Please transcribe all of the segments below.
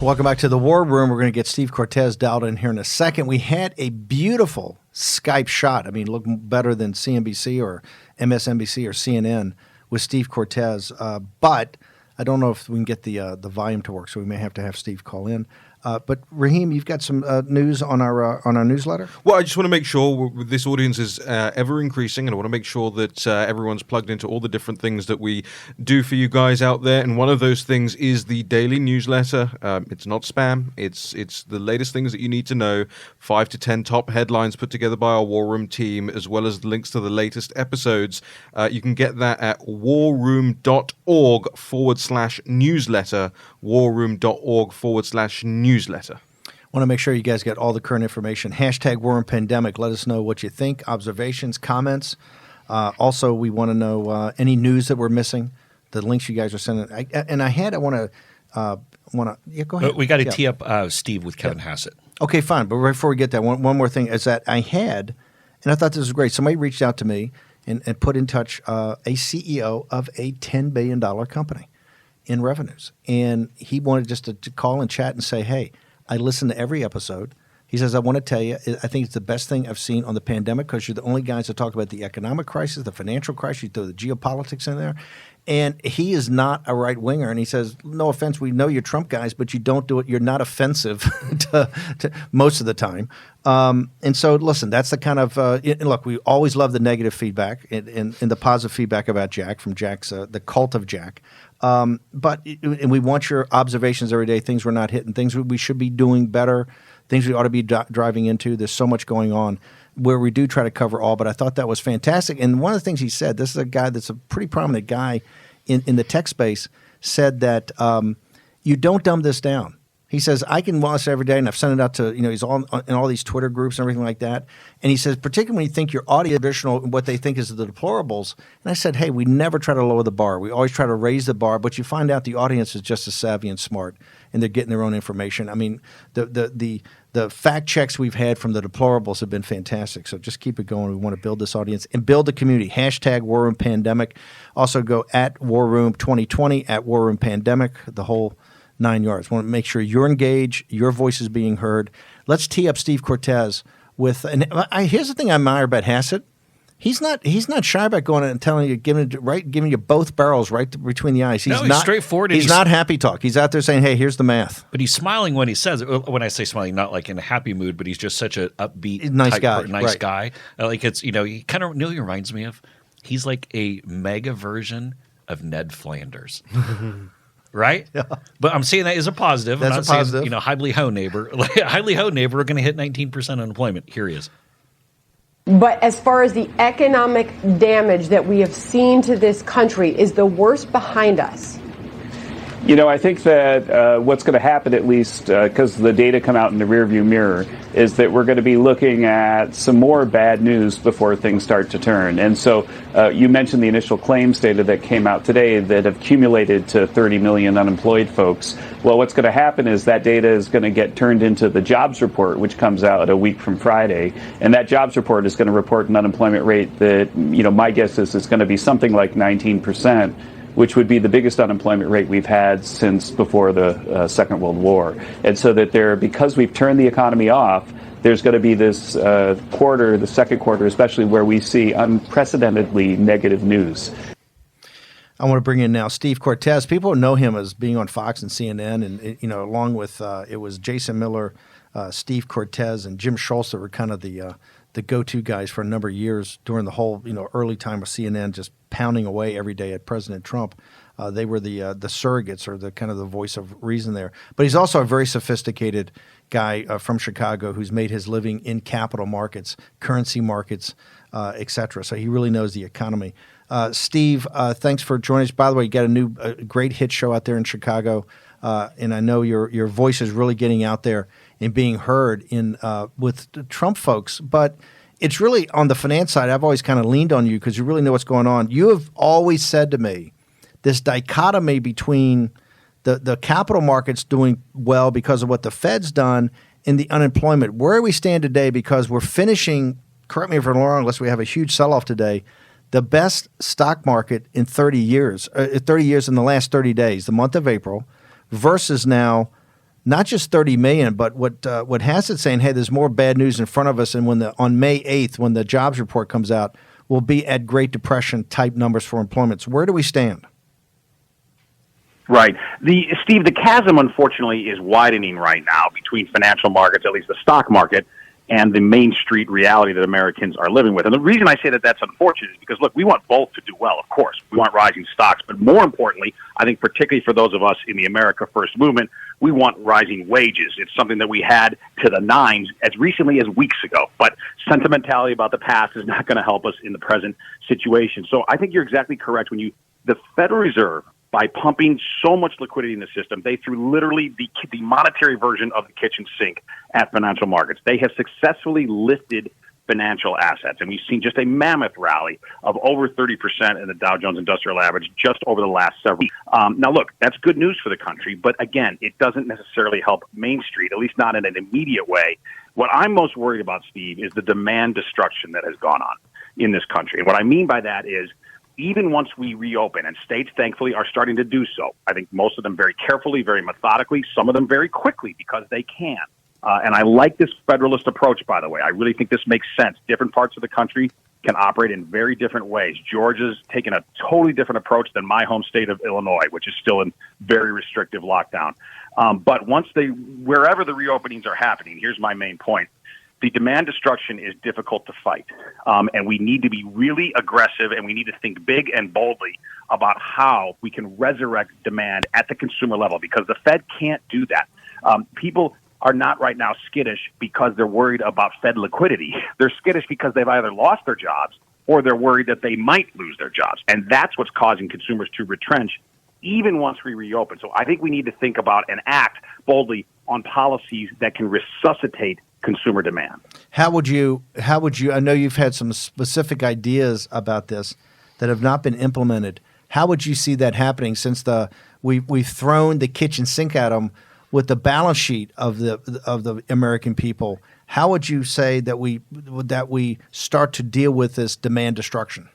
Welcome back to the War Room. We're going to get Steve Cortes dialed in here in a second. We had a beautiful Skype shot. I mean, looked better than CNBC or MSNBC or CNN with Steve Cortes. But I don't know if we can get the volume to work, so we may have to have Steve call in. But Raheem, you've got some news on our newsletter? Well, I just want to make sure this audience is ever increasing, and I want to make sure that everyone's plugged into all the different things that we do for you guys out there. And one of those things is the daily newsletter. It's not spam. It's the latest things that you need to know. 5 to 10 top headlines put together by our War Room team, as well as links to the latest episodes. You can get that at warroom.org/newsletter. warroom.org/newsletter. Want to make sure you guys get all the current information. Hashtag War Room Pandemic. Let us know what you think, observations, comments. Also, we want to know any news that we're missing, the links you guys are sending. I want to go ahead. We got to tee up Steve with Kevin Hassett. Okay, fine. But before we get that, one more thing is that I thought this was great. Somebody reached out to me and put in touch a CEO of a $10 billion company in revenues. And he wanted just to call and chat and say, hey, I listen to every episode. He says, I want to tell you, I think it's the best thing I've seen on the pandemic because you're the only guys that talk about the economic crisis, the financial crisis, you throw the geopolitics in there. And he is not a right winger. And he says, no offense, we know you're Trump guys, but you don't do it. You're not offensive to most of the time. And so, listen, that's the kind of look, we always love the negative feedback and the positive feedback about Jack from Jack's the cult of Jack. And we want your observations every day, things we're not hitting, things we should be doing better, things we ought to be driving into. There's so much going on where we do try to cover all, but I thought that was fantastic. And one of the things he said, this is a guy that's a pretty prominent guy in the tech space, said that you don't dumb this down. He says, I can watch it every day, and I've sent it out to, he's all in all these Twitter groups and everything like that. And he says, particularly when you think your audience traditional, what they think is the deplorables. And I said, hey, we never try to lower the bar. We always try to raise the bar, but you find out the audience is just as savvy and smart, and they're getting their own information. I mean, the fact checks we've had from the deplorables have been fantastic. So just keep it going. We want to build this audience and build the community. Hashtag War Room Pandemic. Also go at War Room 2020, at War Room Pandemic, the whole 9 yards. Want to make sure you're engaged, your voice is being heard. Let's tee up Steve Cortes with. And here's the thing I admire about Hassett. He's not shy about going and telling you, giving you both barrels right between the eyes. He's straightforward. He's not happy talk. He's out there saying, "Hey, here's the math." But he's smiling when he says it. When I say smiling, not like in a happy mood, but he's just such a upbeat, nice guy. Guy. Like it's he kind of he reminds me of. He's like a mega version of Ned Flanders. Right? Yeah. But I'm saying that as a positive. That's I'm not a positive. saying, Hidely Ho neighbor. Hidely Ho neighbor are going to hit 19% unemployment. Here he is. But as far as the economic damage that we have seen to this country, is the worst behind us? I think that what's going to happen, at least because the data come out in the rearview mirror, is that we're going to be looking at some more bad news before things start to turn. And so you mentioned the initial claims data that came out today that have accumulated to 30 million unemployed folks. Well, what's going to happen is that data is going to get turned into the jobs report, which comes out a week from Friday. And that jobs report is going to report an unemployment rate that, my guess is it's going to be something like 19%. Which would be the biggest unemployment rate we've had since before the Second World War. And so that because we've turned the economy off, there's going to be this quarter, the second quarter especially, where we see unprecedentedly negative news. I want to bring in now Steve Cortes. People know him as being on Fox and CNN, and along with it was Jason Miller, Steve Cortes, and Jim Schultz that were kind of the go-to guys for a number of years during the whole early time of CNN, just pounding away every day at President Trump. They were the surrogates or the kind of the voice of reason there. But he's also a very sophisticated guy from Chicago who's made his living in capital markets, currency markets, et cetera. So he really knows the economy. Steve, thanks for joining us. By the way, you got a great hit show out there in Chicago, and I know your voice is really getting out there and being heard with the Trump folks. But it's really on the finance side. I've always kind of leaned on you because you really know what's going on. You have always said to me this dichotomy between the capital markets doing well because of what the Fed's done and the unemployment. Where we stand today, because we're finishing, correct me if I'm wrong, unless we have a huge sell-off today, the best stock market in 30 years in the last 30 days, the month of April, versus now not just 30 million, but what has it saying, hey, there's more bad news in front of us, and on May 8th, when the jobs report comes out, we'll be at Great Depression type numbers for employment. So where do we stand? Right. Steve, the chasm, unfortunately, is widening right now between financial markets, at least the stock market, and the Main Street reality that Americans are living with. And the reason I say that that's unfortunate is because, look, we want both to do well, of course. We want rising stocks. But more importantly, I think particularly for those of us in the America First movement, we want rising wages. It's something that we had to the nines as recently as weeks ago. But sentimentality about the past is not going to help us in the present situation. So I think you're exactly correct. The Federal Reserve, by pumping so much liquidity in the system, they threw literally the monetary version of the kitchen sink at financial markets. They have successfully lifted financial assets, and we've seen just a mammoth rally of over 30% in the Dow Jones Industrial Average just over the last several weeks. Now, look, that's good news for the country, but again, it doesn't necessarily help Main Street, at least not in an immediate way. What I'm most worried about, Steve, is the demand destruction that has gone on in this country. And what I mean by that is, even once we reopen, and states, thankfully, are starting to do so, I think most of them very carefully, very methodically, some of them very quickly because they can. And I like this federalist approach, by the way. I really think this makes sense. Different parts of the country can operate in very different ways. Georgia's taken a totally different approach than my home state of Illinois, which is still in very restrictive lockdown. But wherever the reopenings are happening, here's my main point. The demand destruction is difficult to fight, and we need to be really aggressive, and we need to think big and boldly about how we can resurrect demand at the consumer level, because the Fed can't do that. People are not right now skittish because they're worried about Fed liquidity. They're skittish because they've either lost their jobs or they're worried that they might lose their jobs, and that's what's causing consumers to retrench even once we reopen. So I think we need to think about and act boldly on policies that can resuscitate consumer demand. How would you, I know you've had some specific ideas about this that have not been implemented. How would you see that happening since we've thrown the kitchen sink at them with the balance sheet of the American people? How would you say that we start to deal with this demand destruction?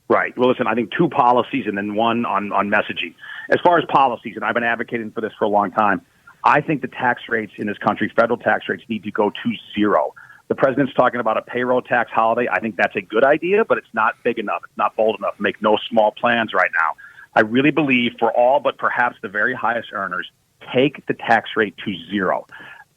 Right. Well, listen, I think two policies and then one on messaging. As far as policies, and I've been advocating for this for a long time, I think the tax rates in this country, federal tax rates, need to go to zero. The president's talking about a payroll tax holiday. I think that's a good idea, but it's not big enough. It's not bold enough. Make no small plans right now. I really believe for all but perhaps the very highest earners, take the tax rate to zero.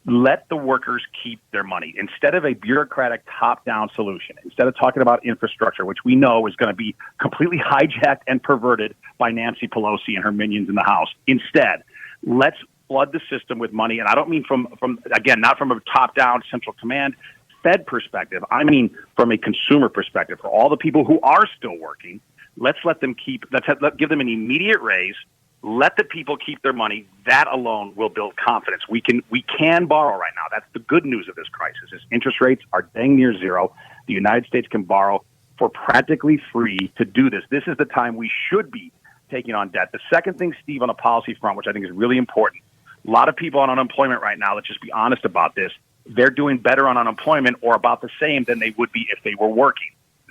Let the workers keep their money. Instead of a bureaucratic top-down solution, instead of talking about infrastructure, which we know is going to be completely hijacked and perverted by Nancy Pelosi and her minions in the House, instead, let's flood the system with money. And I don't mean from again, not from a top-down central command Fed perspective. I mean from a consumer perspective. For all the people who are still working, let's give them an immediate raise. Let the people keep their money. That alone will build confidence. We can borrow right now. That's the good news of this crisis. Is interest rates are dang near zero. The United States can borrow for practically free to do this. This is the time we should be taking on debt. The second thing, Steve, on the policy front, which I think is really important, a lot of people on unemployment right now, let's just be honest about this, they're doing better on unemployment or about the same than they would be if they were working.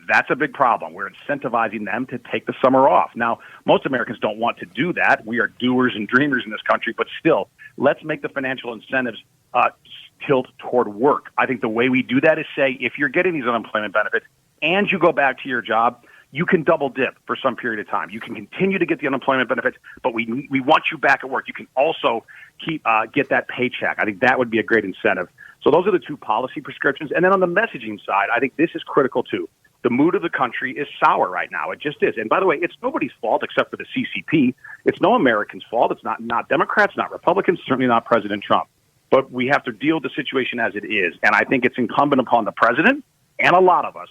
That's a big problem. We're incentivizing them to take the summer off. Now, most Americans don't want to do that. We are doers and dreamers in this country, but still, let's make the financial incentives tilt toward work. I think the way we do that is say, if you're getting these unemployment benefits and you go back to your job, you can double dip for some period of time. You can continue to get the unemployment benefits, but we want you back at work. You can also get that paycheck. I think that would be a great incentive. So those are the two policy prescriptions. And then on the messaging side, I think this is critical too. The mood of the country is sour right now. It just is. And by the way, it's nobody's fault except for the CCP. It's no American's fault. It's not Democrats, not Republicans, certainly not President Trump. But we have to deal with the situation as it is. And I think it's incumbent upon the president and a lot of us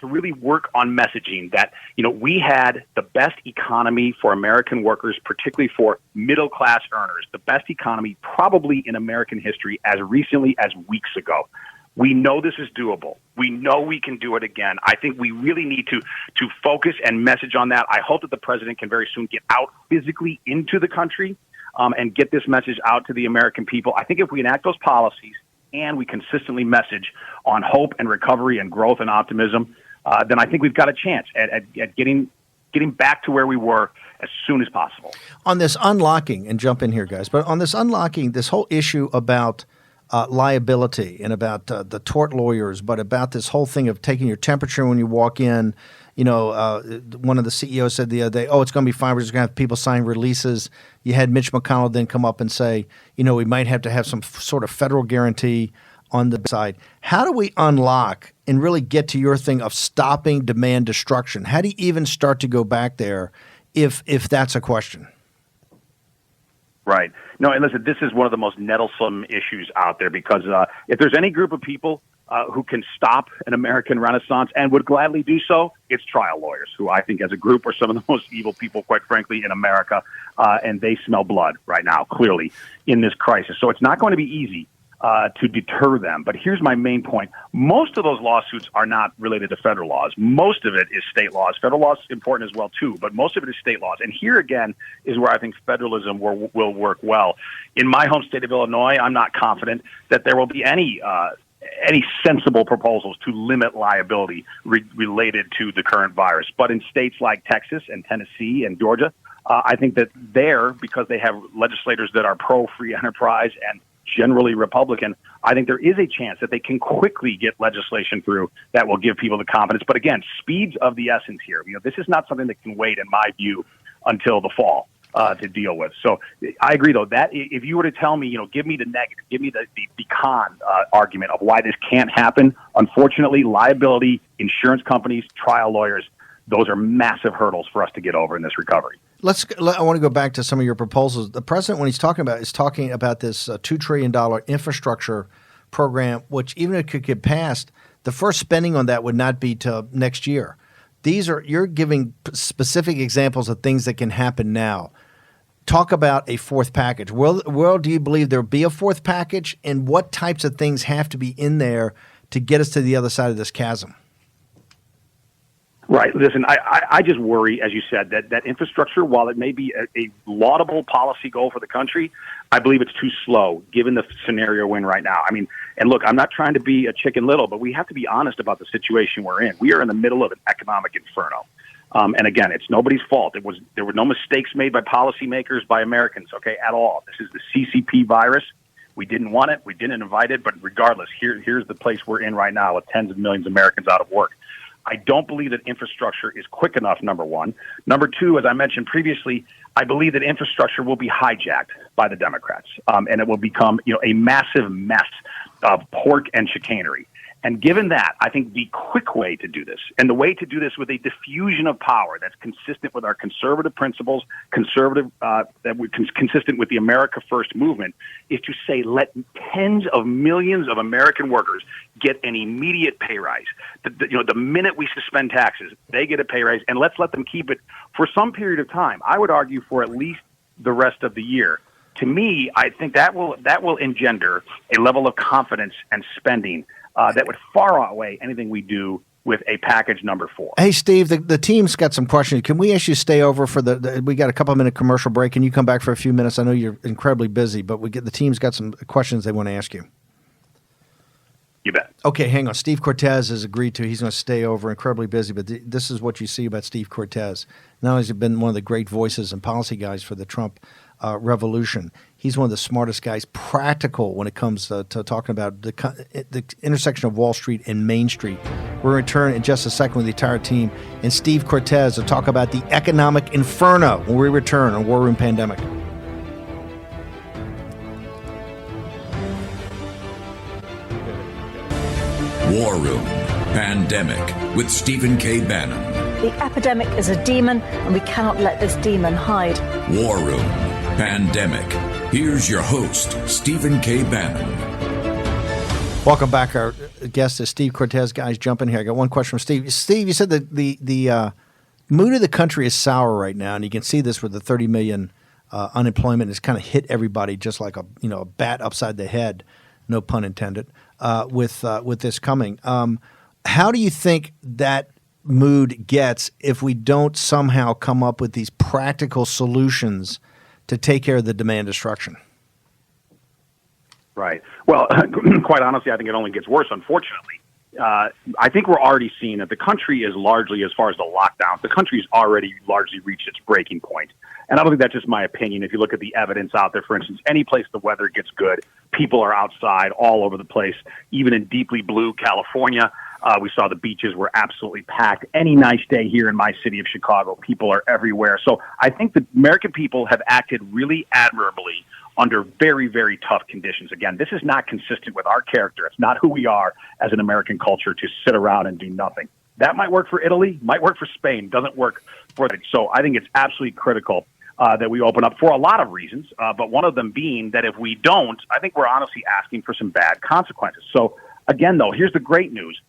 to really work on messaging that, we had the best economy for American workers, particularly for middle-class earners, the best economy probably in American history as recently as weeks ago. We know this is doable. We know we can do it again. I think we really need to focus and message on that. I hope that the president can very soon get out physically into the country and get this message out to the American people. I think if we enact those policies and we consistently message on hope and recovery and growth and optimism, then I think we've got a chance at getting back to where we were as soon as possible. On this unlocking, and jump in here, guys, but on this unlocking, this whole issue about liability and about the tort lawyers, but about this whole thing of taking your temperature when you walk in. One of the CEOs said the other day, it's going to be fine. We're just going to have people sign releases. You had Mitch McConnell then come up and say, we might have to have some sort of federal guarantee on the side. How do we unlock and really get to your thing of stopping demand destruction? How do you even start to go back there if that's a question? Right. No, and listen, this is one of the most nettlesome issues out there because if there's any group of people who can stop an American Renaissance and would gladly do so, it's trial lawyers, who I think as a group are some of the most evil people, quite frankly, in America. And they smell blood right now, clearly, in this crisis. So it's not going to be easy to deter them. But here's my main point. Most of those lawsuits are not related to federal laws. Most of it is state laws. Federal law is important as well, too, but most of it is state laws. And here, again, is where I think federalism will work well. In my home state of Illinois, I'm not confident that there will be any sensible proposals to limit liability related to the current virus. But in states like Texas and Tennessee and Georgia, I think that because they have legislators that are pro-free enterprise and generally Republican, I think there is a chance that they can quickly get legislation through that will give people the confidence. But again, speed's of the essence here. This is not something that can wait, in my view, until the fall to deal with. So I agree, though, that if you were to tell me, give me the negative, give me the con argument of why this can't happen, unfortunately, liability, insurance companies, trial lawyers, those are massive hurdles for us to get over in this recovery. I want to go back to some of your proposals. The president, when he's talking about this $2 trillion infrastructure program, which even if it could get passed, the first spending on that would not be till next year. You're giving specific examples of things that can happen now. Talk about a fourth package. Well, do you believe there'll be a fourth package, and what types of things have to be in there to get us to the other side of this chasm? Right. Listen, I just worry, as you said, that infrastructure, while it may be a laudable policy goal for the country, I believe it's too slow given the scenario we're in right now. I mean, and look, I'm not trying to be a Chicken Little, but we have to be honest about the situation we're in. We are in the middle of an economic inferno. And again, it's nobody's fault. There were no mistakes made by policymakers, by Americans, at all. This is the CCP virus. We didn't want it. We didn't invite it. But regardless, here's the place we're in right now with tens of millions of Americans out of work. I don't believe that infrastructure is quick enough, number one. Number two, as I mentioned previously, I believe that infrastructure will be hijacked by the Democrats, and it will become a massive mess of pork and chicanery. And given that, I think the quick way to do this, and the way to do this with a diffusion of power that's consistent with our conservative principles, consistent with the America First movement, is to say let tens of millions of American workers get an immediate pay rise. The minute we suspend taxes, they get a pay rise, and let's let them keep it for some period of time. I would argue for at least the rest of the year. To me, I think that will engender a level of confidence and spending that would far outweigh anything we do with a package number 4. Hey, Steve, the team's got some questions. Can we ask you to stay over for we got a couple-minute commercial break, and you come back for a few minutes? I know you're incredibly busy, but the team's got some questions they want to ask you. You bet. Okay, hang on. Steve Cortes has agreed to. He's going to stay over, incredibly busy, but this is what you see about Steve Cortes. Not only has he been one of the great voices and policy guys for the Trump revolution, he's one of the smartest guys, practical when it comes to talking about the intersection of Wall Street and Main Street. We'll return in just a second with the entire team and Steve Cortes to talk about the economic inferno when we return on War Room Pandemic. War Room Pandemic with Stephen K. Bannon. The epidemic is a demon, and we cannot let this demon hide. War Room Pandemic. Here's your host, Stephen K. Bannon. Welcome back. Our guest is Steve Cortes. Guys, jump in here. I got one question from Steve. Steve, you said that the mood of the country is sour right now, and you can see this with the 30 million unemployment. It's kind of hit everybody just like a bat upside the head, no pun intended, with this coming. How do you think that mood gets if we don't somehow come up with these practical solutions to take care of the demand destruction? Right. Well, quite honestly, I think it only gets worse, unfortunately. I think we're already seeing that the country is largely, as far as the lockdown, the country's already largely reached its breaking point. And I don't think that's just my opinion. If you look at the evidence out there, for instance, any place the weather gets good, people are outside all over the place, even in deeply blue California. We saw the beaches were absolutely packed. Any nice day here in my city of Chicago, people are everywhere. So I think the American people have acted really admirably under very, very tough conditions. Again, this is not consistent with our character. It's not who we are as an American culture to sit around and do nothing. That might work for Italy, might work for Spain, doesn't work for it. So I think it's absolutely critical that we open up for a lot of reasons, but one of them being that if we don't, I think we're honestly asking for some bad consequences. So again, though, here's the great news.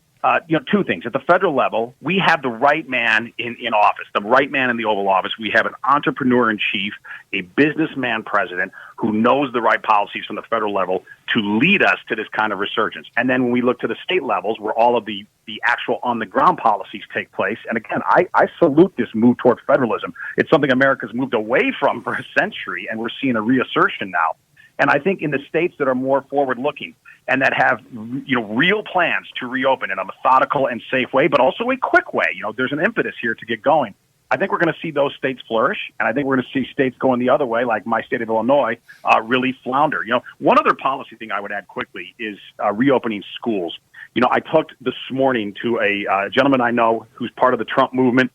Two things. At the federal level, we have the right man in office, the right man in the Oval Office. We have an entrepreneur-in-chief, a businessman president who knows the right policies from the federal level to lead us to this kind of resurgence. And then when we look to the state levels where all of the actual on-the-ground policies take place, and again, I salute this move toward federalism. It's something America's moved away from for a century, and we're seeing a reassertion now. And I think in the states that are more forward-looking and that have, real plans to reopen in a methodical and safe way, but also a quick way, there's an impetus here to get going. I think we're going to see those states flourish, and I think we're going to see states going the other way, like my state of Illinois, really flounder. One other policy thing I would add quickly is reopening schools. I talked this morning to a gentleman I know who's part of the Trump movement,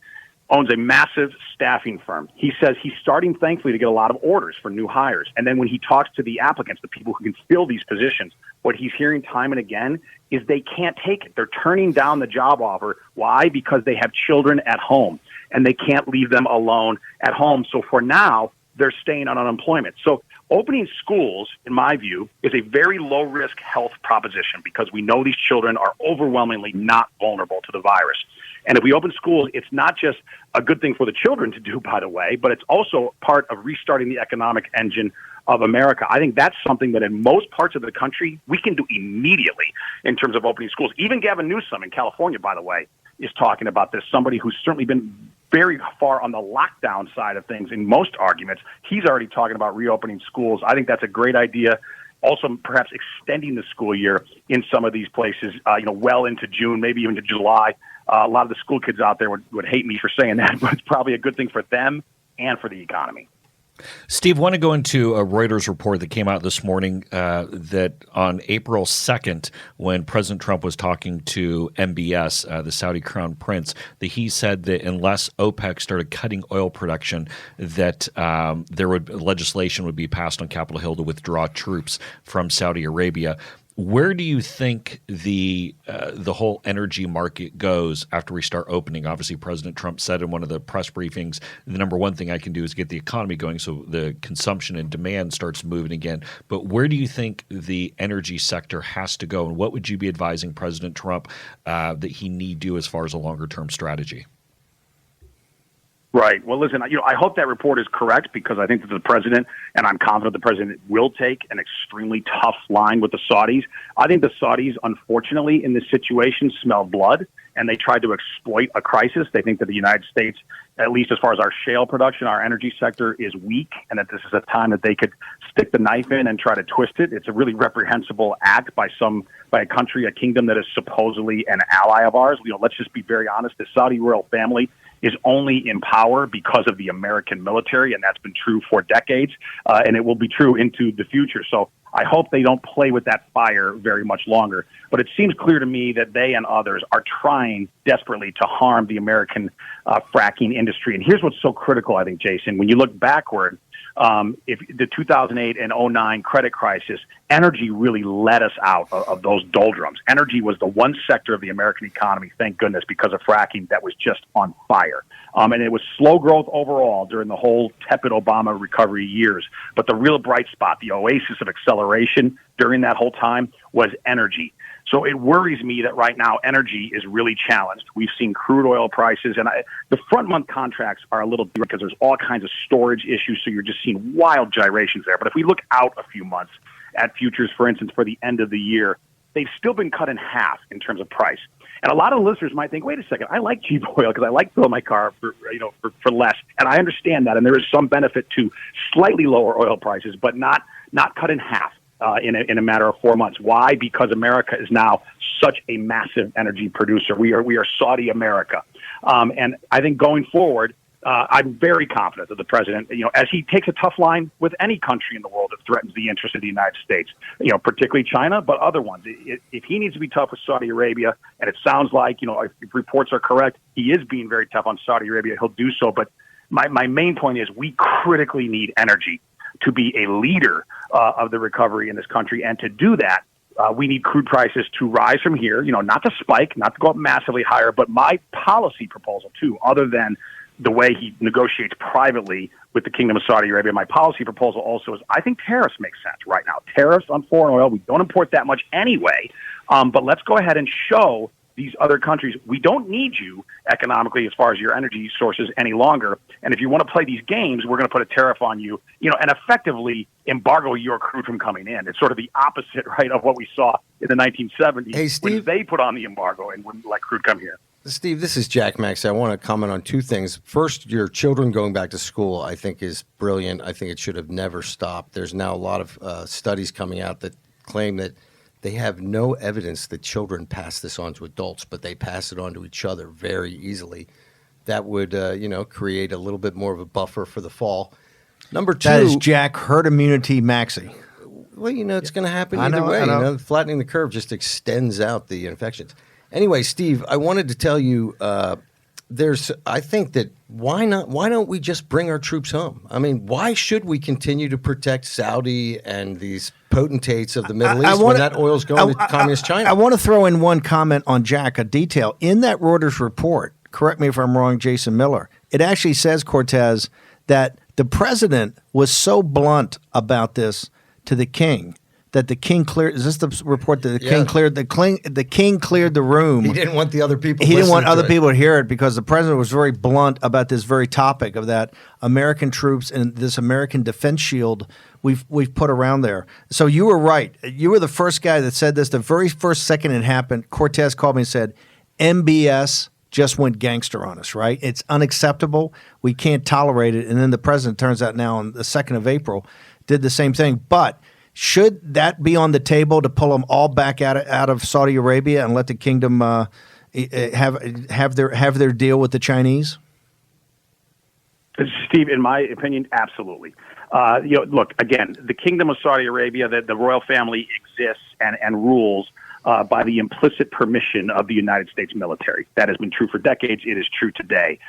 owns a massive staffing firm. He says he's starting, thankfully, to get a lot of orders for new hires. And then when he talks to the applicants, the people who can fill these positions, what he's hearing time and again is they can't take it. They're turning down the job offer. Why? Because they have children at home, and they can't leave them alone at home. So for now, they're staying on unemployment. So opening schools, in my view, is a very low-risk health proposition because we know these children are overwhelmingly not vulnerable to the virus. And if we open schools, it's not just a good thing for the children to do, by the way, but it's also part of restarting the economic engine of America. I think that's something that in most parts of the country we can do immediately in terms of opening schools. Even Gavin Newsom in California, by the way, is talking about this, somebody who's certainly been very far on the lockdown side of things in most arguments. He's already talking about reopening schools. I think that's a great idea. Also, perhaps extending the school year in some of these places, well into June, maybe even to July. A lot of the school kids out there would hate me for saying that, but it's probably a good thing for them and for the economy. Steve, I want to go into a Reuters report that came out this morning that on April 2nd, when President Trump was talking to MBS, the Saudi Crown Prince, that he said that unless OPEC started cutting oil production, that legislation would be passed on Capitol Hill to withdraw troops from Saudi Arabia. Where do you think the whole energy market goes after we start opening? Obviously, President Trump said in one of the press briefings, the number one thing I can do is get the economy going so the consumption and demand starts moving again. But where do you think the energy sector has to go, and what would you be advising President Trump that he need do as far as a longer-term strategy? Right. Well, listen, I hope that report is correct because I think that the president, and I'm confident the president will take an extremely tough line with the Saudis. I think the Saudis, unfortunately, in this situation, smell blood, and they tried to exploit a crisis. They think that the United States, at least as far as our shale production, our energy sector is weak, and that this is a time that they could stick the knife in and try to twist it. It's a really reprehensible act by a country, a kingdom that is supposedly an ally of ours. Let's just be very honest. The Saudi royal family is only in power because of the American military, and that's been true for decades, and it will be true into the future. So I hope they don't play with that fire very much longer. But it seems clear to me that they and others are trying desperately to harm the American fracking industry. And here's what's so critical, I think, Jason. When you look backward, if the 2008 and 2009 credit crisis, energy really led us out of those doldrums. Energy was the one sector of the American economy, thank goodness, because of fracking that was just on fire. And it was slow growth overall during the whole tepid Obama recovery years. But the real bright spot, the oasis of acceleration during that whole time was energy. So it worries me that right now energy is really challenged. We've seen crude oil prices, and the front month contracts are a little different because there's all kinds of storage issues, so you're just seeing wild gyrations there. But if we look out a few months at futures, for instance, for the end of the year, they've still been cut in half in terms of price. And a lot of listeners might think, wait a second, I like cheap oil because I like filling my car for less. And I understand that, and there is some benefit to slightly lower oil prices, but not cut in half. In a matter of 4 months. Why? Because America is now such a massive energy producer. We are Saudi America. And I think going forward, I'm very confident that the president, as he takes a tough line with any country in the world that threatens the interest of the United States, particularly China, but other ones. If he needs to be tough with Saudi Arabia, and it sounds like, if reports are correct, he is being very tough on Saudi Arabia, he'll do so. But my main point is we critically need energy to be a leader of the recovery in this country. And to do that, we need crude prices to rise from here, not to spike, not to go up massively higher, but my policy proposal, too, other than the way he negotiates privately with the Kingdom of Saudi Arabia. My policy proposal also is I think tariffs make sense right now. Tariffs on foreign oil, we don't import that much anyway, but let's go ahead and show these other countries we don't need you economically as far as your energy sources any longer. And if you want to play these games, we're going to put a tariff on you, and effectively embargo your crude from coming in. It's sort of the opposite, right, of what we saw in the 1970s Hey, Steve, when they put on the embargo and wouldn't let crude come here. Steve, this is Jack Maxey. I want to comment on two things. First, your children going back to school, I think, is brilliant. I think it should have never stopped. There's now a lot of studies coming out that claim that they have no evidence that children pass this on to adults, but they pass it on to each other very easily. That would, create a little bit more of a buffer for the fall. Number two, that is Jack herd immunity Maxey. Well, it's going to happen I either know, way. I know. Flattening the curve just extends out the infections. Anyway, Steve, I wanted to tell you, I think that why don't we just bring our troops home? I mean, why should we continue to protect Saudi and these potentates of the Middle East when that oil's going to communist China? I want to throw in one comment on Jack, a detail. In that Reuters report, correct me if I'm wrong, Jason Miller, it actually says, Cortes, that the president was so blunt about this to the king that the king cleared. Is this the report that the king cleared the king cleared the room? He didn't want the other people. He didn't want other to people to hear it because the president was very blunt about this very topic of that American troops and this American defense shield we've put around there. So you were right. You were the first guy that said this. The very first second it happened, Cortes called me and said, "MBS just went gangster on us, right? It's unacceptable. We can't tolerate it." And then the president, turns out now on the 2nd of April, did the same thing. But should that be on the table to pull them all back out of Saudi Arabia and let the kingdom have their deal with the Chinese? Steve, in my opinion, absolutely. Look, again, the Kingdom of Saudi Arabia, the royal family exists and rules by the implicit permission of the United States military. That has been true for decades. It is true today.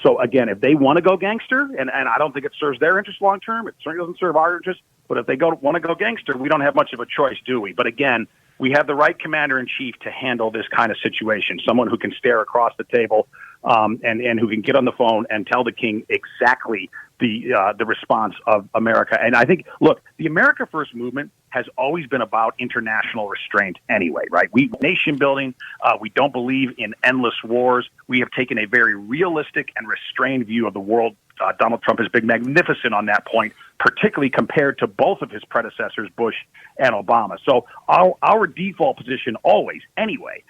So, again, if they want to go gangster, and I don't think it serves their interest long term, it certainly doesn't serve our interest, but if they want to go gangster, we don't have much of a choice, do we? But, again, we have the right commander-in-chief to handle this kind of situation, someone who can stare across the table and who can get on the phone and tell the king exactly the response of America. And I think, look, the America First movement has always been about international restraint anyway, right? We nation building. We don't believe in endless wars. We have taken a very realistic and restrained view of the world. Donald Trump has been magnificent on that point, particularly compared to both of his predecessors, Bush and Obama. So our default position always, anyway,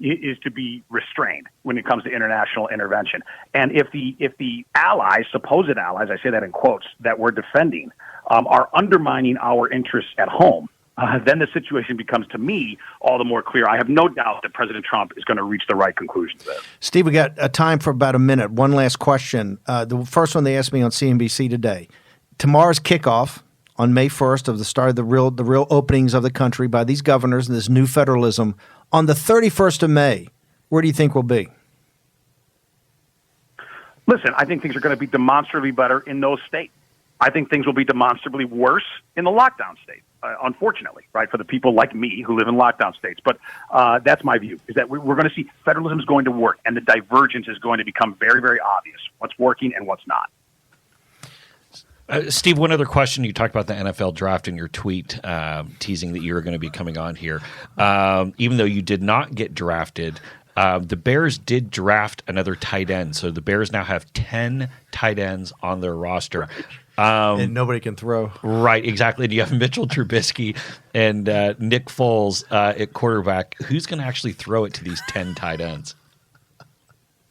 is to be restrained when it comes to international intervention. And if the allies, supposed allies, I say that in quotes, that we're defending, are undermining our interests at home, then the situation becomes, to me, all the more clear. I have no doubt that President Trump is going to reach the right conclusions there. Steve, we got time for about a minute. One last question. The first one they asked me on CNBC today. Tomorrow's kickoff on May 1st of the start of the real openings of the country by these governors and this new federalism. On the 31st of May, where do you think we'll be? Listen, I think things are going to be demonstrably better in those states. I think things will be demonstrably worse in the lockdown states, unfortunately, right, for the people like me who live in lockdown states. But that's my view, is that we're going to see federalism is going to work, and the divergence is going to become very, very obvious, what's working and what's not. Steve, one other question. You talked about the NFL draft in your tweet, teasing that you were going to be coming on here. Even though you did not get drafted, the Bears did draft another tight end. So the Bears now have 10 tight ends on their roster. And nobody can throw. Right, exactly. And you have Mitchell Trubisky and Nick Foles at quarterback. Who's going to actually throw it to these 10 tight ends?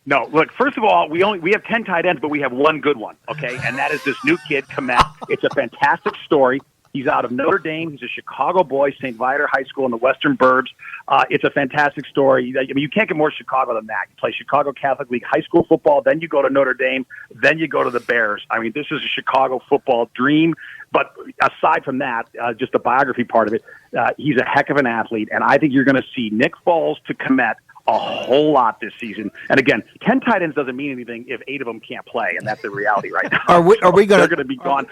No, look, first of all, we have 10 tight ends, but we have one good one, okay? And that is this new kid, Komet. It's a fantastic story. He's out of Notre Dame. He's a Chicago boy, St. Viator High School in the Western Burbs. It's a fantastic story. I mean, you can't get more Chicago than that. You play Chicago Catholic League high school football, then you go to Notre Dame, then you go to the Bears. I mean, this is a Chicago football dream. But aside from that, just the biography part of it, he's a heck of an athlete, and I think you're going to see Nick Foles to Kmet a whole lot this season. And again, 10 tight ends doesn't mean anything if 8 of them can't play, and that's the reality right now. Are we going They're going to be gone.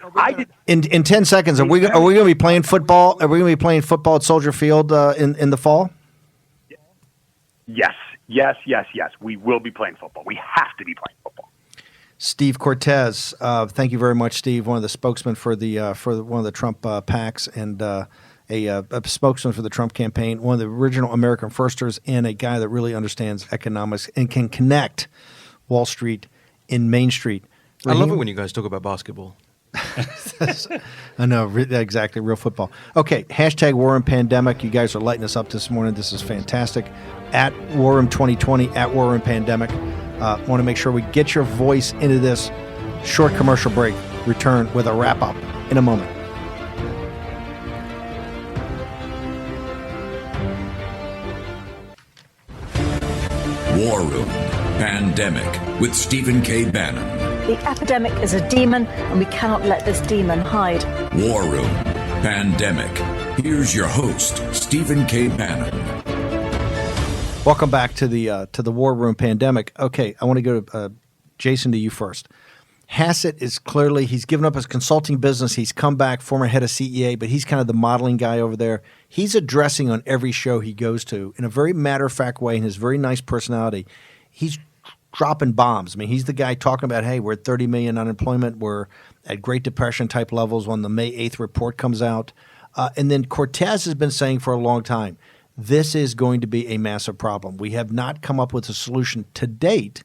In 10 seconds? Are we going to be playing football? Are we going to be playing football at Soldier Field in the fall? Yes. We will be playing football. We have to be playing football. Steve Cortes, thank you very much, Steve. One of the spokesmen for one of the Trump PACs and a spokesman for the Trump campaign, one of the original American firsters, and a guy that really understands economics and can connect Wall Street and Main Street. I love it when you guys talk about basketball. I know, exactly, real football. Okay, hashtag War Room Pandemic. You guys are lighting us up this morning. This is fantastic. At War Room 2020, at War Room Pandemic. Want to make sure we get your voice into this. Short commercial break. Return with a wrap-up in a moment. War Room Pandemic with Stephen K. Bannon. The epidemic is a demon, and we cannot let this demon hide. War Room Pandemic. Here's your host, Stephen K. Bannon. Welcome back to the War Room Pandemic. Okay, I want to go to Jason, to you first. Hassett is clearly, he's given up his consulting business. He's come back, former head of CEA, but he's kind of the modeling guy over there. He's addressing on every show he goes to in a very matter-of-fact way, in his very nice personality. He's dropping bombs. I mean, he's the guy talking about, hey, we're at 30 million unemployment. We're at Great Depression type levels when the May 8th report comes out. And then Cortes has been saying for a long time, this is going to be a massive problem. We have not come up with a solution to date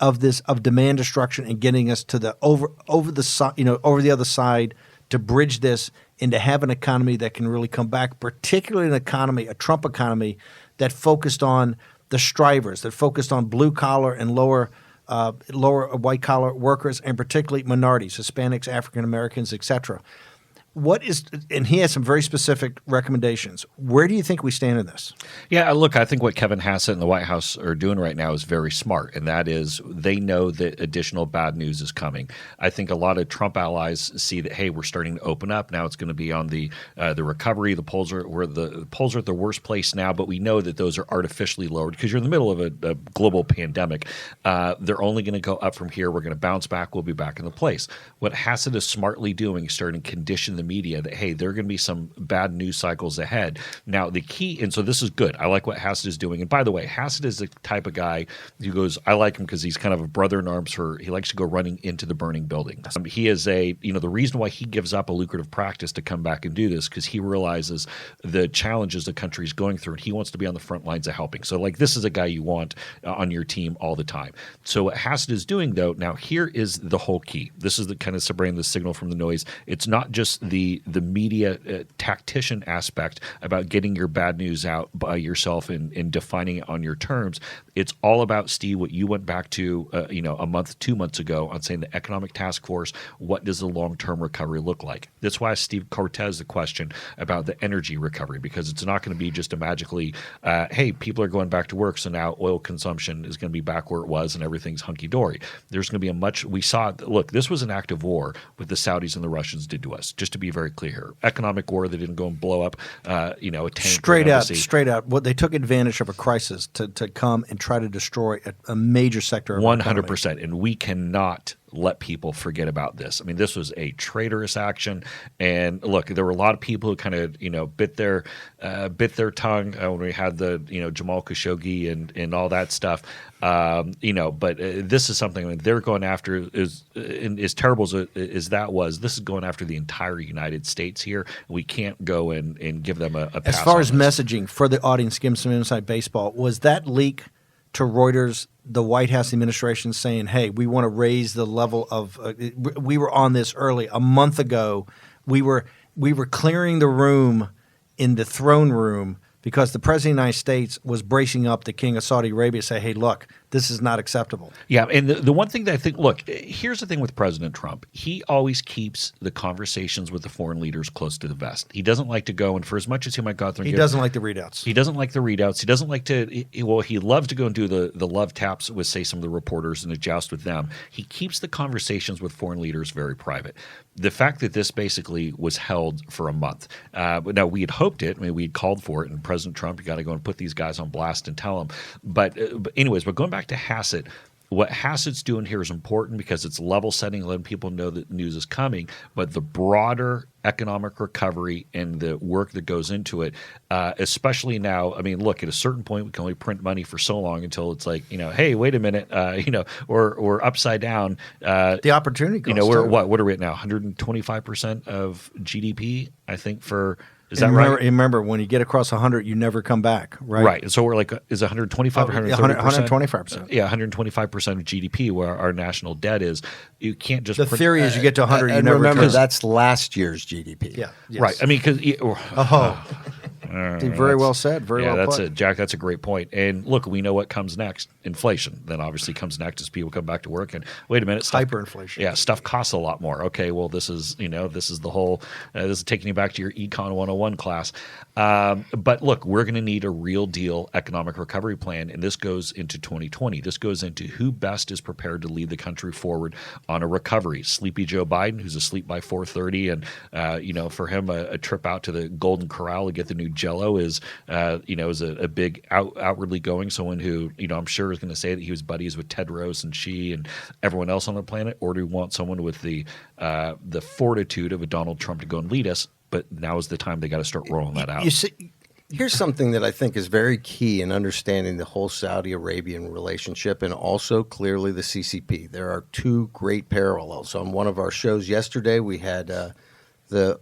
of demand destruction and getting us to the over the other side to bridge this and to have an economy that can really come back, particularly a Trump economy that focused on the strivers, that focused on blue collar and lower white collar workers, and particularly minorities, Hispanics, African Americans, etc. And he has some very specific recommendations. Where do you think we stand in this? Yeah, look, I think what Kevin Hassett and the White House are doing right now is very smart, and that is they know that additional bad news is coming. I think a lot of Trump allies see that, hey, we're starting to open up. Now it's going to be on the recovery. The polls are at the worst place now, but we know that those are artificially lowered because you're in the middle of a global pandemic. They're only going to go up from here. We're going to bounce back. We'll be back in the place. What Hassett is smartly doing is starting to condition the media that, hey, there are going to be some bad news cycles ahead. Now, the key, and so this is good. I like what Hassett is doing. And by the way, Hassett is the type of guy who goes, I like him because he's kind of a brother in arms he likes to go running into the burning buildings. He is the reason why he gives up a lucrative practice to come back and do this, because he realizes the challenges the country is going through, and he wants to be on the front lines of helping. So, this is a guy you want on your team all the time. So what Hassett is doing, though, now here is the whole key. This is the kind of separating the signal from the noise. It's not just the media tactician aspect about getting your bad news out by yourself and defining it on your terms. It's all about, Steve, what you went back to a month, 2 months ago on saying the economic task force, what does the long-term recovery look like? That's why I asked Steve Cortes the question about the energy recovery, because it's not going to be just a magically, hey, people are going back to work, so now oil consumption is going to be back where it was and everything's hunky-dory. There's going to be we saw, look, this was an act of war what the Saudis and the Russians did to us, just to be very clear here. Economic war, they didn't go and blow up, a tank. Straight out. What they took advantage of a crisis to come and try to destroy a major sector of 100%. And we cannot let people forget about this. I mean, this was a traitorous action, and look, there were a lot of people who kind of bit their tongue when we had the Jamal Khashoggi and all that stuff. But this is something they're going after. As terrible as that was, this is going after the entire United States here. We can't go and give them a pass. As far as messaging for the audience, give them some inside baseball. Was that leak to Reuters the White House administration saying, hey, we want to raise the level of we were on this early. A month ago, we were clearing the room in the throne room because the President of the United States was bracing up the King of Saudi Arabia to say, hey, look, This is not acceptable. Yeah, and the one thing that I think, look, here's the thing with President Trump. He always keeps the conversations with the foreign leaders close to the vest. He doesn't like to go, and for as much as he might go out there and He doesn't like the readouts. He doesn't like the readouts. He doesn't like to he loves to go and do the love taps with, say, some of the reporters and to joust with them. He keeps the conversations with foreign leaders very private. The fact that this basically was held for a month. Now, we had hoped it. I mean, we had called for it, and President Trump, you got to go and put these guys on blast and tell them. But going back to Hassett, what Hassett's doing here is important because it's level setting, letting people know that news is coming. But the broader economic recovery and the work that goes into it, especially now, I mean, look, at a certain point, we can only print money for so long until it's like, hey, wait a minute, or upside down. The opportunity cost. We're what are we at now? 125% of GDP, I think, for. Is and that remember, right? Remember, when you get across 100, you never come back, right? Right. And so we're like, is 125 or 130%? 125%. Yeah, 125% of GDP, where our national debt is. You can't just. The theory is you get to 100, you and never remember, come. that's last year's GDP. Yeah. Yes. Right. I mean, because. Very well said. Very well that's put. it, Jack. That's a great point. And look, we know what comes next. Inflation. Then obviously comes next as people come back to work. And wait a minute, hyperinflation. Yeah, stuff costs a lot more. Okay, well, this is the whole. This is taking you back to your Econ 101 class. But look, we're going to need a real deal economic recovery plan, and this goes into 2020. This goes into who best is prepared to lead the country forward on a recovery. Sleepy Joe Biden, who's asleep by 4:30, and for him, a trip out to the Golden Corral to get the new Jell-O is a big outwardly going someone who I'm sure is going to say that he was buddies with Tedros and Xi and everyone else on the planet, or do we want someone with the fortitude of a Donald Trump to go and lead us? But now is the time they got to start rolling that out. You see, here's something that I think is very key in understanding the whole Saudi Arabian relationship and also clearly the CCP. There are two great parallels. On one of our shows yesterday, we had the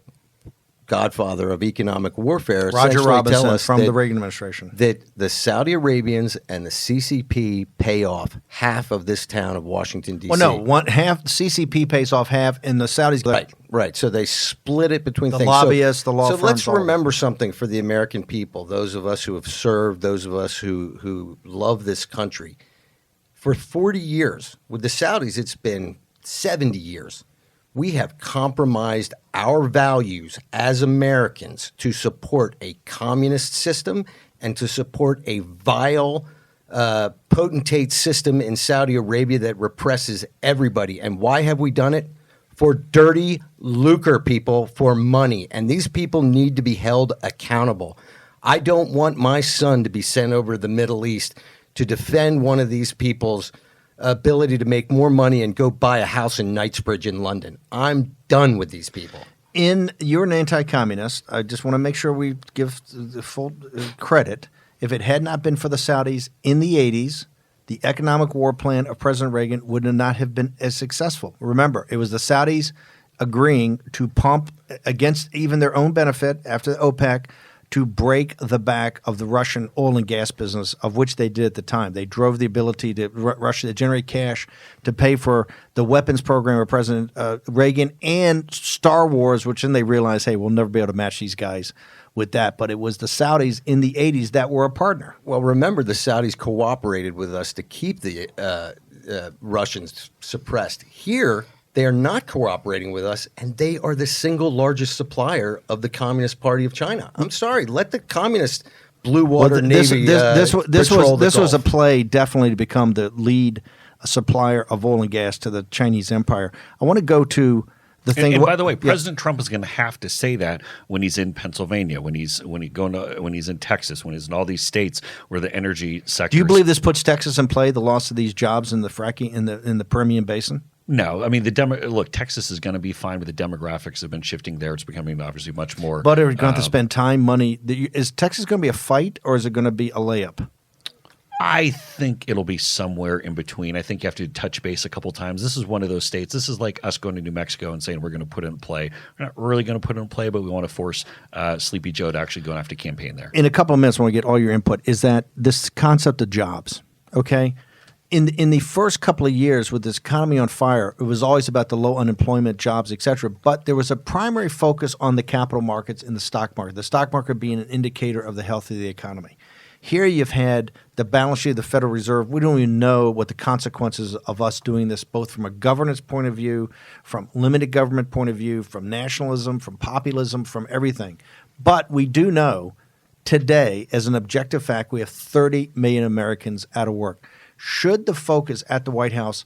godfather of economic warfare, Roger Robinson tell us from that, the Reagan administration, that the Saudi Arabians and the CCP pay off half of this town of Washington, D.C. Well, no, half CCP pays off half, and the Saudis. Right. So they split it between the things. lobbyists, the law firms. So let's remember something for the American people, those of us who have served, those of us who love this country. For 40 years, with the Saudis, it's been 70 years. We have compromised our values as Americans to support a communist system and to support a vile, potentate system in Saudi Arabia that represses everybody. And why have we done it? For dirty lucre, people, for money. And these people need to be held accountable. I don't want my son to be sent over to the Middle East to defend one of these people's ability to make more money and go buy a house in Knightsbridge in London. I'm done with these people. You're an anti-communist. I just want to make sure we give the full credit. If it had not been for the Saudis in the 80s, the economic war plan of President Reagan would not have been as successful. Remember, it was the Saudis agreeing to pump against even their own benefit after the OPEC to break the back of the Russian oil and gas business, of which they did at the time. They drove the ability to Russia to generate cash to pay for the weapons program of President Reagan and Star Wars, which then they realized, hey, we'll never be able to match these guys with that. But it was the Saudis in the 80s that were a partner. Well, remember, the Saudis cooperated with us to keep the Russians suppressed. Here, they are not cooperating with us, and they are the single largest supplier of the Communist Party of China. I'm sorry, let the communist blue water navy this patrol the was a Gulf. play definitely to become the lead supplier of oil and gas to the Chinese empire. I want to go to the thing. And by the way, President Trump is going to have to say that when he's in Pennsylvania, when he's in Texas, when he's in all these states where the energy sector. Do you believe this puts Texas in play? The loss of these jobs in the fracking in the Permian Basin. No, I mean look, Texas is going to be fine, but the demographics have been shifting there. It's becoming obviously much more. But are we going to have to spend time, money? Is Texas going to be a fight, or is it going to be a layup? I think it'll be somewhere in between. I think you have to touch base a couple times. This is one of those states. This is like us going to New Mexico and saying we're going to put it in play. We're not really going to put it in play, but we want to force Sleepy Joe to actually go and have to campaign there. In a couple of minutes, when we get all your input, is that this concept of jobs, okay? In the first couple of years with this economy on fire, it was always about the low unemployment, jobs, et cetera. But there was a primary focus on the capital markets and the stock market, the stock market being an indicator of the health of the economy. Here you've had the balance sheet of the Federal Reserve. We don't even know what the consequences of us doing this, both from a governance point of view, from limited government point of view, from nationalism, from populism, from everything. But we do know today, as an objective fact, we have 30 million Americans out of work. Should the focus at the White House,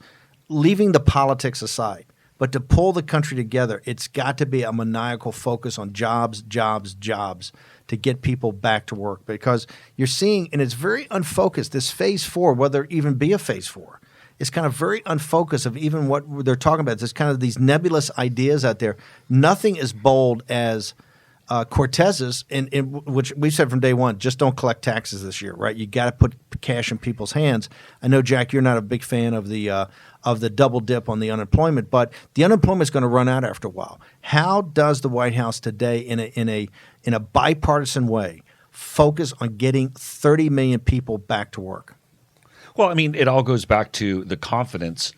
leaving the politics aside, but to pull the country together, it's got to be a maniacal focus on jobs, jobs, jobs to get people back to work, because you're seeing, and it's very unfocused, this phase 4, whether it even be a phase 4, it's kind of very unfocused of even what they're talking about. There's kind of these nebulous ideas out there. Nothing as bold as Cortes's, in which we've said from day one, just don't collect taxes this year, right? You got to put cash in people's hands. I know, Jack, you're not a big fan of the double dip on the unemployment, but the unemployment is going to run out after a while. How does the White House today, in a bipartisan way, focus on getting 30 million people back to work? Well, I mean, it all goes back to the confidence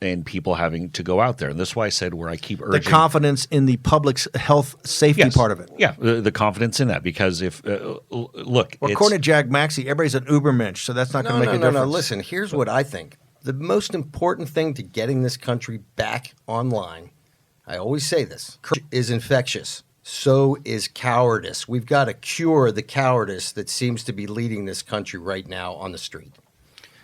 in people having to go out there. And that's why I said where I keep urging. The confidence in the public health safety part of it. Yeah, the confidence in that. Because if, look. Well, according to Jack Maxey, everybody's an Ubermensch, so that's not going to make a difference. No, listen, here's what I think. The most important thing to getting this country back online, I always say this, is infectious. So is cowardice. We've got to cure the cowardice that seems to be leading this country right now on the street.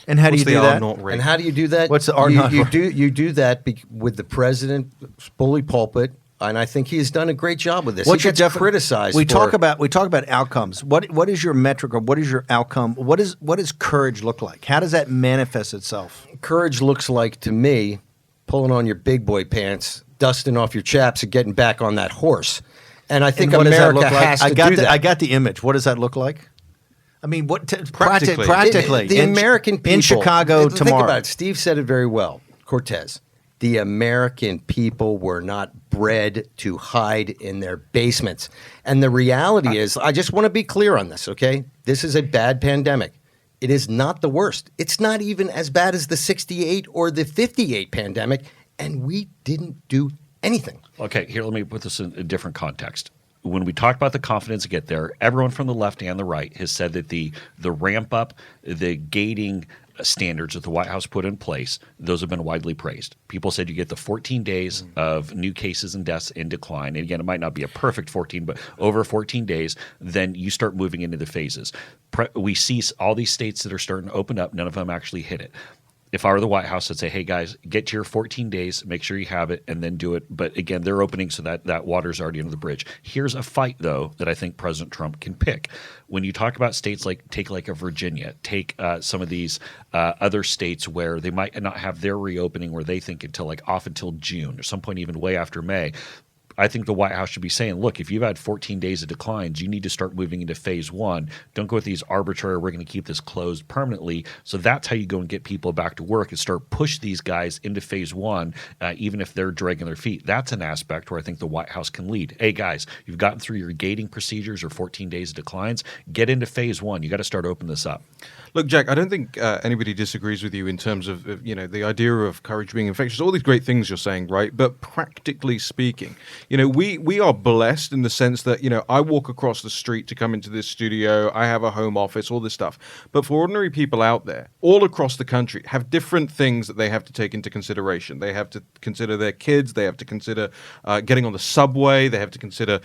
And how do you do that? And how do you do that? What's the R not rate? You do that with the president bully pulpit, and I think he has done a great job with this. What's he gets criticized. We talk about outcomes. What is your metric, or what is your outcome? What does courage look like? How does that manifest itself? Courage looks like, to me, pulling on your big boy pants, dusting off your chaps, and getting back on that horse. And I think America has to do that. I got the image. What does that look like? I mean, Practically. The American people in Chicago think tomorrow. About it. Steve said it very well. Cortes. The American people were not bred to hide in their basements. And the reality is, I just want to be clear on this, okay? This is a bad pandemic. It is not the worst. It's not even as bad as the 68 or the 58 pandemic, and we didn't do anything. Okay, here, let me put this in a different context. When we talk about the confidence to get there, everyone from the left and the right has said that the ramp up, the gating standards that the White House put in place, those have been widely praised. People said you get the 14 days of new cases and deaths in decline. And again, it might not be a perfect 14, but over 14 days, then you start moving into the phases. We see all these states that are starting to open up. None of them actually hit it. If I were the White House, I'd say, hey, guys, get to your 14 days, make sure you have it, and then do it. But again, they're opening so that water's already under the bridge. Here's a fight, though, that I think President Trump can pick. When you talk about states take a Virginia, take some of these other states where they might not have their reopening where they think until off until June or some point even way after May. I think the White House should be saying, look, if you've had 14 days of declines, you need to start moving into phase 1. Don't go with these arbitrary, we're going to keep this closed permanently. So that's how you go and get people back to work and start push these guys into phase 1, even if they're dragging their feet. That's an aspect where I think the White House can lead. Hey, guys, you've gotten through your gating procedures or 14 days of declines. Get into phase 1. You got to start opening this up. Look, Jack, I don't think anybody disagrees with you in terms of the idea of courage being infectious, all these great things you're saying, right? But practically speaking, we are blessed in the sense that, I walk across the street to come into this studio, I have a home office, all this stuff. But for ordinary people out there, all across the country, have different things that they have to take into consideration. They have to consider their kids, they have to consider getting on the subway, they have to consider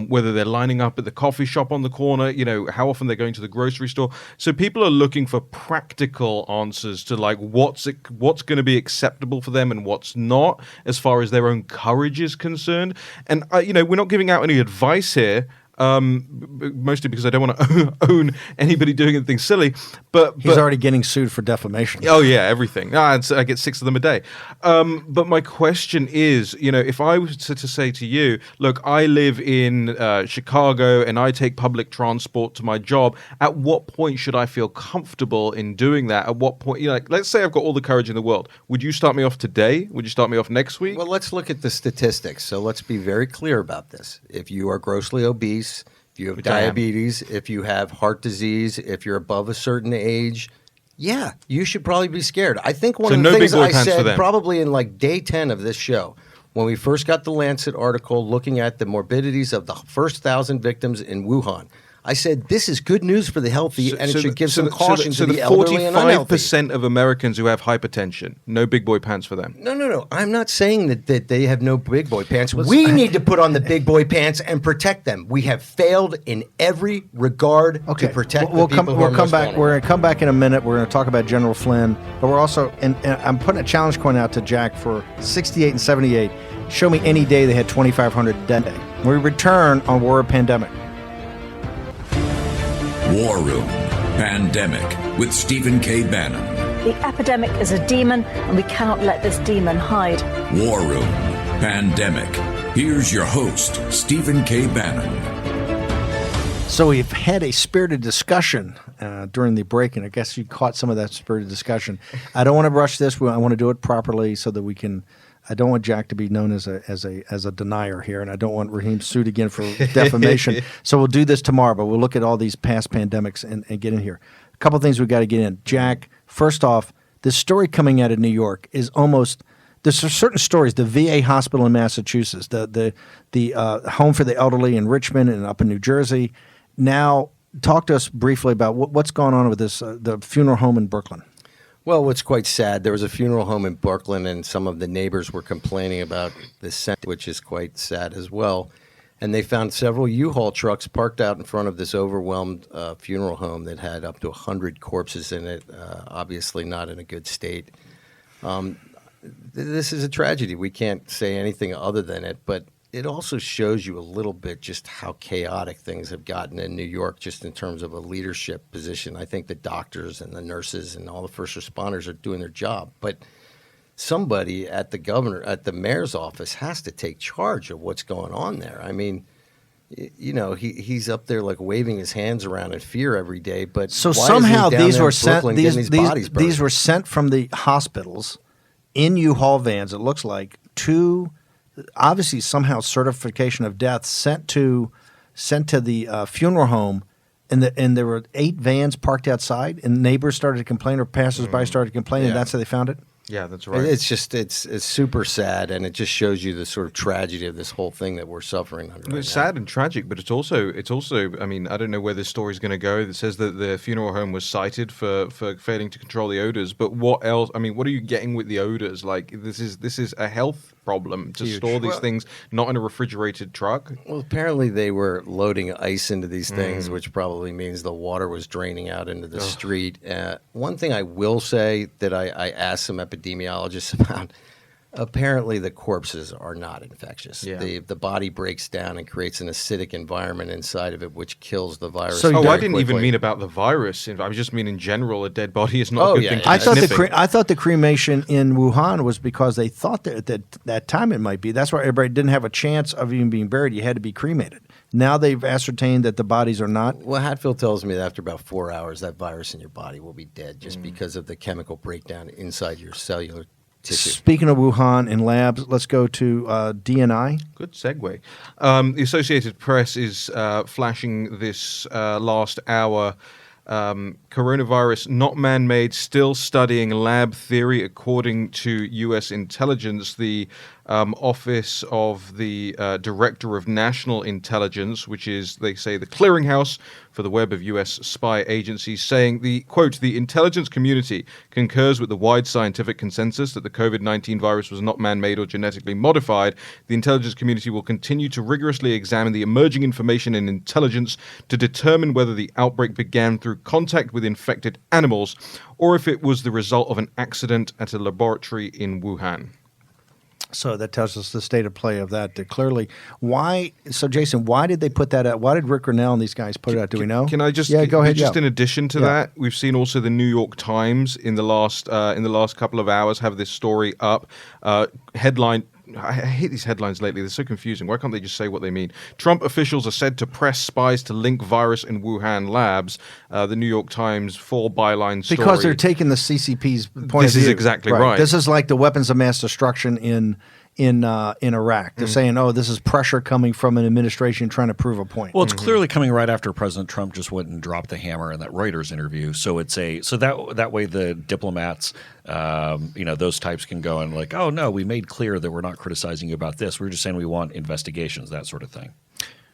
whether they're lining up at the coffee shop on the corner, how often they're going to the grocery store. So people are looking for practical answers to what's going to be acceptable for them and what's not, as far as their own courage is concerned. And we're not giving out any advice here, mostly because I don't want to own anybody doing anything silly. But he's already getting sued for defamation. Oh yeah, everything. I get 6 of them a day. But my question is, if I was to say to you, look, I live in Chicago and I take public transport to my job. At what point should I feel comfortable in doing that? At what point, let's say I've got all the courage in the world. Would you start me off today? Would you start me off next week? Well, let's look at the statistics. So let's be very clear about this. If you are grossly obese, if you have diabetes, if you have heart disease, if you're above a certain age, yeah, you should probably be scared. I think one of the things I said probably in day 10 of this show, when we first got the Lancet article looking at the morbidities of the first 1,000 victims in Wuhan, I said this is good news for the healthy, and it should give some caution to the the elderly and unhealthy. 45% of Americans who have hypertension, no big boy pants for them. No. I'm not saying that they have no big boy pants. We need to put on the big boy pants and protect them. We have failed in every regard to protect the people who are most vulnerable. We're going to come back in a minute. We're going to talk about General Flynn, but we're also, and I'm putting a challenge coin out to Jack for 68 and 78. Show me any day they had 2,500 dead day. We return on War of Pandemic. War Room Pandemic with Stephen K. Bannon. The epidemic is a demon, and we cannot let this demon hide. War Room Pandemic. Here's your host, Stephen K. Bannon. So we've had a spirited discussion during the break, and I guess you caught some of that spirited discussion. I don't want to rush this. I want to do it properly so that we can. I don't want Jack to be known as a denier here, and I don't want Raheem sued again for defamation. So we'll do this tomorrow, but we'll look at all these past pandemics and get in here. A couple of things we've got to get in. Jack, first off, this story coming out of New York is almost – there's certain stories. The VA hospital in Massachusetts, the home for the elderly in Richmond and up in New Jersey. Now, talk to us briefly about what's going on with this the funeral home in Brooklyn. Well, what's quite sad, there was a funeral home in Brooklyn, and some of the neighbors were complaining about the scent, which is quite sad as well. And they found several U-Haul trucks parked out in front of this overwhelmed funeral home that had up to 100 corpses in it, obviously not in a good state. This is a tragedy. We can't say anything other than it, but it also shows you a little bit just how chaotic things have gotten in New York just in terms of a leadership position. I think the doctors and the nurses and all the first responders are doing their job, but somebody at the mayor's office has to take charge of what's going on there. I mean, you know, he's up there like waving his hands around in fear every day, but so why somehow is he down these there were in sent Brooklyn getting these were sent from the hospitals in U-Haul vans, it looks like, to obviously somehow certification of death sent to the funeral home, and there were 8 vans parked outside, and neighbors started to complain or passersby started complaining. Yeah. That's how they found it. Yeah, that's right. It's just it's super sad, and it just shows you the sort of tragedy of this whole thing that we're suffering under. Right It's now. sad and tragic, but it's also. I mean, I don't know where this story's going to go. It says that the funeral home was cited for failing to control the odors. But what else? I mean, what are you getting with the odors? Like this is a health problem to store these things not in a refrigerated truck. Well, apparently they were loading ice into these things, which probably means the water was draining out into the street. One thing I will say that I asked some epidemiologists about, apparently the corpses are not infectious. Yeah. The body breaks down and creates an acidic environment inside of it, which kills the virus. So very I didn't even quickly. mean about the virus. I just mean in general, a dead body is not a good thing to I be thought sniffing. I thought the cremation in Wuhan was because they thought that time it might be. That's why everybody didn't have a chance of even being buried. You had to be cremated. Now they've ascertained that the bodies are not. Well, Hatfield tells me that after about 4 hours, that virus in your body will be dead just because of the chemical breakdown inside your cellular tissue. Speaking of Wuhan and labs, let's go to DNI. Good segue. The Associated Press is flashing this last hour. Coronavirus not man-made, still studying lab theory, according to U.S. intelligence. The Office of the Director of National Intelligence, which is, they say, the clearinghouse for the web of U.S. spy agencies, saying the, quote, the intelligence community concurs with the wide scientific consensus that the COVID-19 virus was not man-made or genetically modified. The intelligence community will continue to rigorously examine the emerging information and intelligence to determine whether the outbreak began through contact with infected animals or if it was the result of an accident at a laboratory in Wuhan. So that tells us the state of play of that. Clearly, why? So, Jason, why did they put that out? Why did Rick Grinnell and these guys put it out? Do we know? Can I just? Yeah, go ahead. Just in addition to that, we've seen also the New York Times in the last couple of hours have this story up. Headline. I hate these headlines lately. They're so confusing. Why can't they just say what they mean? Trump officials are said to press spies to link virus in Wuhan labs. The New York Times full byline story. Because they're taking the CCP's point of view. This is exactly right. This is like the weapons of mass destruction in Iraq. They're saying, oh, this is pressure coming from an administration trying to prove a point. Well, it's clearly coming right after President Trump just went and dropped the hammer in that Reuters interview. So that way the diplomats, those types can go and like, oh no, we made clear that we're not criticizing you about this. We're just saying we want investigations, that sort of thing.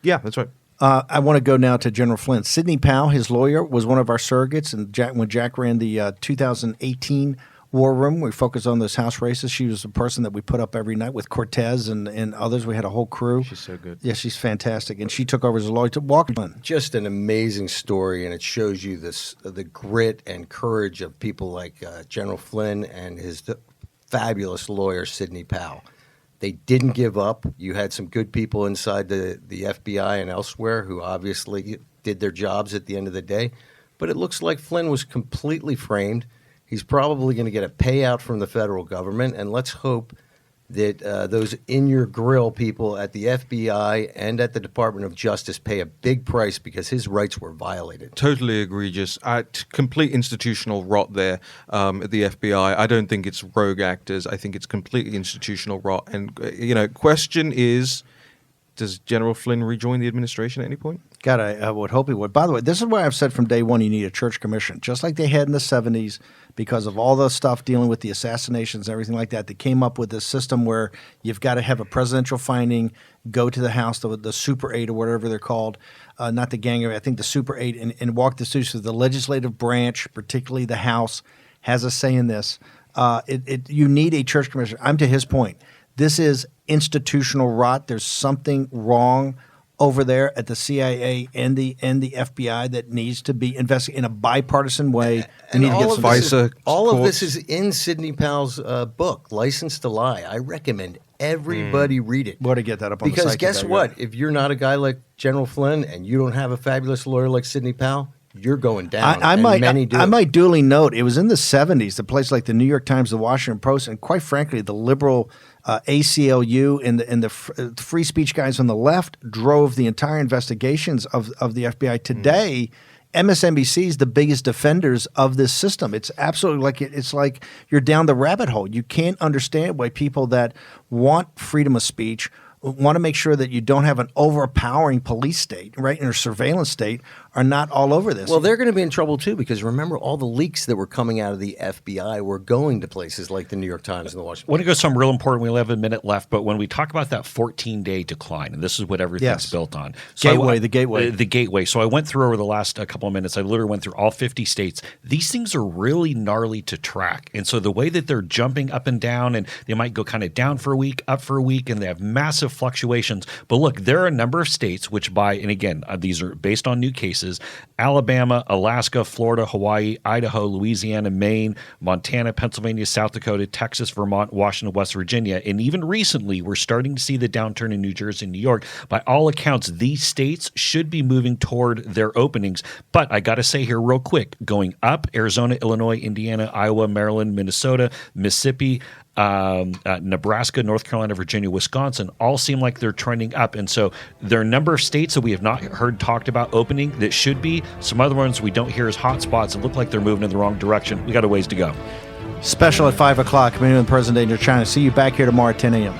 Yeah, that's right. I want to go now to General Flynn. Sidney Powell, his lawyer, was one of our surrogates, and when Jack ran the 2018 War Room, we focused on those House races. She was the person that we put up every night with Cortes and others. We had a whole crew. She's so good. Yeah, she's fantastic, and she took over as a lawyer to walk. Just an amazing story, and it shows you the grit and courage of people like General Flynn and his fabulous lawyer, Sidney Powell. They didn't give up. You had some good people inside the FBI and elsewhere who obviously did their jobs at the end of the day. But it looks like Flynn was completely framed. He's probably going to get a payout from the federal government. And let's hope that those in-your-grill people at the FBI and at the Department of Justice pay a big price because his rights were violated. Totally egregious. Complete institutional rot there at the FBI. I don't think it's rogue actors. I think it's completely institutional rot. And, question is, does General Flynn rejoin the administration at any point? God, I would hope he would. By the way, this is why I've said from day one you need a church commission, just like they had in the 70s because of all the stuff dealing with the assassinations and everything like that. They came up with this system where you've got to have a presidential finding, go to the House, the Super 8 or whatever they're called, not the gang, I think the Super 8, and walk this through. So the legislative branch, particularly the House, has a say in this. You need a church commission. I'm to his point. This is institutional rot. There's something wrong over there at the CIA and the FBI that needs to be investigated in a bipartisan way. And all of this is in Sidney Powell's book, License to Lie. I recommend everybody read it. What to get that up on the site. Because guess what? If you're not a guy like General Flynn and you don't have a fabulous lawyer like Sidney Powell, you're going down. I might duly note, it was in the 70s, the place like the New York Times, the Washington Post, and quite frankly, the liberal ACLU and the free speech guys on the left drove the entire investigations of the FBI. Today, MSNBC is the biggest defenders of this system. It's absolutely it's like you're down the rabbit hole. You can't understand why people that want freedom of speech want to make sure that you don't have an overpowering police state, right, and a surveillance state are not all over this. Well, they're going to be in trouble too because remember all the leaks that were coming out of the FBI were going to places like the New York Times and the Washington Post. I want to go something real important. We only have a minute left, but when we talk about that 14-day decline, and this is what everything's built on. So the gateway. The gateway. So I went through over the last couple of minutes, I literally went through all 50 states. These things are really gnarly to track. And so the way that they're jumping up and down, and they might go kind of down for a week, up for a week, and they have massive fluctuations. But look, there are a number of states which and again, these are based on new cases, Alabama, Alaska, Florida, Hawaii, Idaho, Louisiana, Maine, Montana, Pennsylvania, South Dakota, Texas, Vermont, Washington, West Virginia. And even recently, we're starting to see the downturn in New Jersey and New York. By all accounts, these states should be moving toward their openings. But I got to say here real quick, going up, Arizona, Illinois, Indiana, Iowa, Maryland, Minnesota, Mississippi, Nebraska, North Carolina, Virginia, Wisconsin all seem like they're trending up. And so there are a number of states that we have not heard talked about opening that should be. Some other ones we don't hear as hot spots that look like they're moving in the wrong direction. We got a ways to go. Special at 5 o'clock, coming in the President Danger China. See you back here tomorrow at 10 a.m.